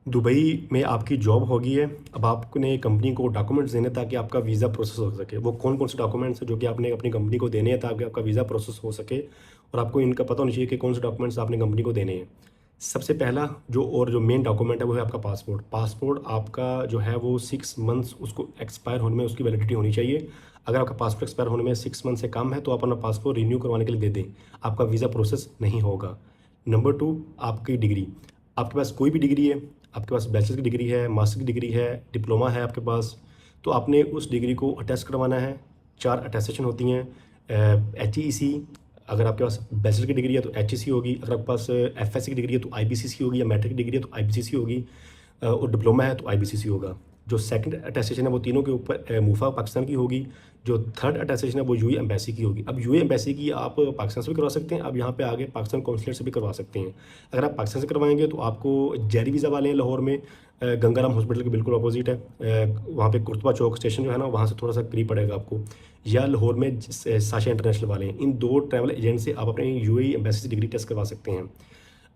Dubai में आपकी job होगी है। अब आपने कंपनी को डॉक्यूमेंट्स देने ताकि आपका वीज़ा प्रोसेस हो सके। वो कौन-कौन से डॉक्यूमेंट्स हैं जो कि आपने अपनी कंपनी को देने हैं ताकि आपका वीज़ा प्रोसेस हो सके और आपको इनका पता होना चाहिए कि कौन से डॉक्यूमेंट्स आपने कंपनी को देने हैं। सबसे पहला जो मेन डॉक्यूमेंट है वो है आपका पासपोर्ट। पासपोर्ट आपका जो है वो 6 मंथ्स उसको एक्सपायर होने में उसकी वैलिडिटी होनी चाहिए। अगर आपका पासपोर्ट एक्सपायर होने में 6 मंथ से कम है तो आप अपना पासपोर्ट रिन्यू करवाने के लिए दे दें। आपका वीज़ा प्रोसेस नहीं होगा। नंबर 2 आपकी डिग्री। आपके पास कोई भी डिग्री है, आपके पास बैचलर की डिग्री है, मास्टर की डिग्री है, डिप्लोमा है आपके पास, तो आपने उस डिग्री को अटेस्ट करवाना है। 4 अटेस्टेशन होती हैं। एचईसी, अगर आपके पास बैचलर की डिग्री है तो एचईसी होगी, अगर आपके पास एफएससी की डिग्री है तो आईबीसीसी होगी, या मैट्रिक की डिग्री है तो आईबीसीसी होगी, और डिप्लोमा है तो आईबीसीसी होगा। जो सेकंड अटेस्टेशन है वो तीनों के ऊपर मुफा पाकिस्तान की होगी। जो थर्ड अटेस्टेशन है वो यूएई एम्बेसी की होगी। अब यूएई एम्बेसी की आप पाकिस्तान से भी करवा सकते हैं, अब यहाँ पे आगे पाकिस्तान कौंसलेट से भी करवा सकते हैं। अगर आप पाकिस्तान से करवाएंगे तो आपको जेरी वीज़ा वाले हैं लाहौर में, गंगाराम हॉस्पिटल के बिल्कुल अपोजिट है। वहाँ पे कुर्तबा चौक स्टेशन जो है ना, वहाँ से थोड़ा सा करीब पड़ेगा आपको। या लाहौर में साशा इंटरनेशनल वाले हैं। इन 2 ट्रैवल एजेंट से आप अपने यूएई एम्बेसी से डिग्री टेस्ट करवा सकते हैं।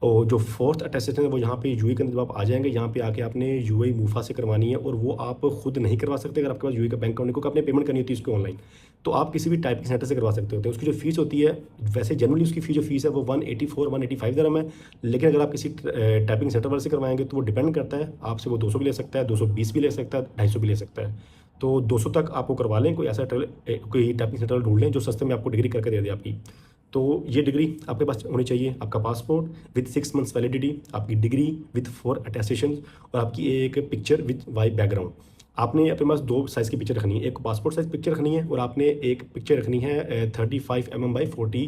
और जो फोर्थ अटेस्टेशन है वो यहाँ पे यूएई के अंदर जब आप आ जाएंगे, यहाँ पे आके आपने यूएई मुफा से करवानी है, और वो आप खुद नहीं करवा सकते अगर आपके पास यूएई का बैंक अकाउंट नहीं, क्योंकि आपने पेमेंट करनी होती है उसको ऑनलाइन। तो आप किसी भी टाइपिंग सेंटर से करवा सकते होते हैं। उसकी जो फीस होती है, वैसे जनरली उसकी जो फीस है वो 184-185 दिरहम है। लेकिन अगर आप किसी टाइपिंग सेंटर वाले से करवाएंगे तो वो डिपेंड करता है आपसे, वो 200 भी ले सकता है, 220 भी ले सकता है, 250 भी ले सकता है। तो 200 तक आपको करवा लें। कोई ऐसा कोई टाइपिंग सेंटर ढूंढ लें जो सस्ते में आपको डिग्री करके दे दे आपकी। तो ये डिग्री आपके पास होनी चाहिए। आपका पासपोर्ट विद 6 मंथ्स वैलिडिटी, आपकी डिग्री विद 4 अटेस्टेशन, और आपकी एक पिक्चर विद वाइट बैकग्राउंड। आपने अपने पास 2 साइज़ की पिक्चर रखनी है। एक पासपोर्ट साइज़ पिक्चर रखनी है, और आपने एक पिक्चर रखनी है 35 mm बाई 40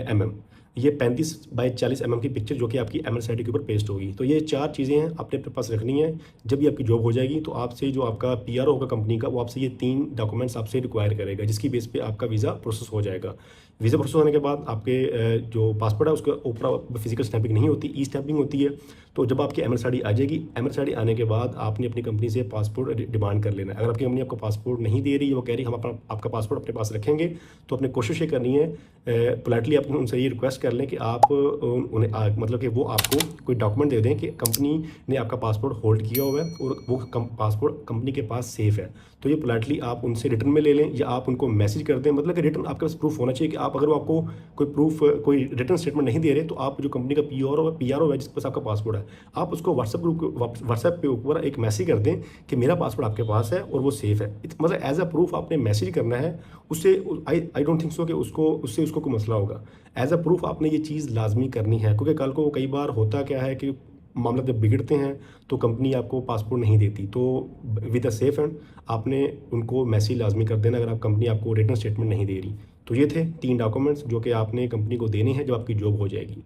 mm। ये 35 बाई 40 mm की पिक्चर जो कि आपकी एमएस आईडी के ऊपर पेस्ट होगी। तो ये 4 चीज़ें हैं आपने अपने पास रखनी है। जब भी आपकी जॉब हो जाएगी तो आपसे जो आपका पीआरओ होगा कंपनी का, वो आपसे ये 3 डॉक्यूमेंट्स आपसे रिक्वायर करेगा, जिसकी बेस पे आपका वीज़ा प्रोसेस हो जाएगा। वीज़ा प्रोसेस होने के बाद आपके जो पासपोर्ट है उसके ऊपर फिजिकल स्टैंपिंग नहीं होती, ई स्टैंपिंग होती है। तो जब आपकी एमएस आईडी आ जाएगी, एमएस आईडी आने के बाद आपने अपनी कंपनी से पासपोर्ट डिमांड कर लेना है। अगर आपकी कंपनी आपको पासपोर्ट नहीं दे रही है, वो कह रही है हम अपना आपका पासपोर्ट अपने पास रखेंगे, तो अपने कोशिश ये करनी है, पोलाइटली आप उनसे ये रिक्वेस्ट कर लें कि आप उन्हें मतलब कि वो आपको कोई डॉक्यूमेंट दे दें कि कंपनी ने आपका पासपोर्ट होल्ड किया हुआ है और वो पासपोर्ट कंपनी के पास सेफ है। तो ये पोलाइटली आप उनसे रिटर्न में ले लें, या आप उनको मैसेज कर दें। मतलब कि रिटर्न आपके पास प्रूफ होना चाहिए कि आप, अगर वो आपको कोई प्रूफ, कोई रिटर्न स्टेटमेंट नहीं दे रहे, तो आप जो कंपनी का पीआरओ है जिसके पास आपका पासपोर्ट है, आप उसको व्हाट्सएप पे ऊपर एक मैसेज कर दें कि मेरा पासपोर्ट आपके पास है और वो सेफ है। मतलब एज अ प्रूफ आपने मैसेज करना है। उससे आई डोंट थिंक सो कि उसको कोई मसला होगा। एज अ प्रूफ आपने ये चीज़ लाजमी करनी है, क्योंकि कल को कई बार होता क्या है कि मामला जब बिगड़ते हैं तो कंपनी आपको पासपोर्ट नहीं देती। तो विद अ सेफ एंड आपने उनको मैसेज लाजमी कर देना अगर आप कंपनी आपको रिटर्न स्टेटमेंट नहीं दे रही। तो ये थे 3 डॉक्यूमेंट्स जो कि आपने कंपनी को देने हैं जब आपकी जॉब हो जाएगी।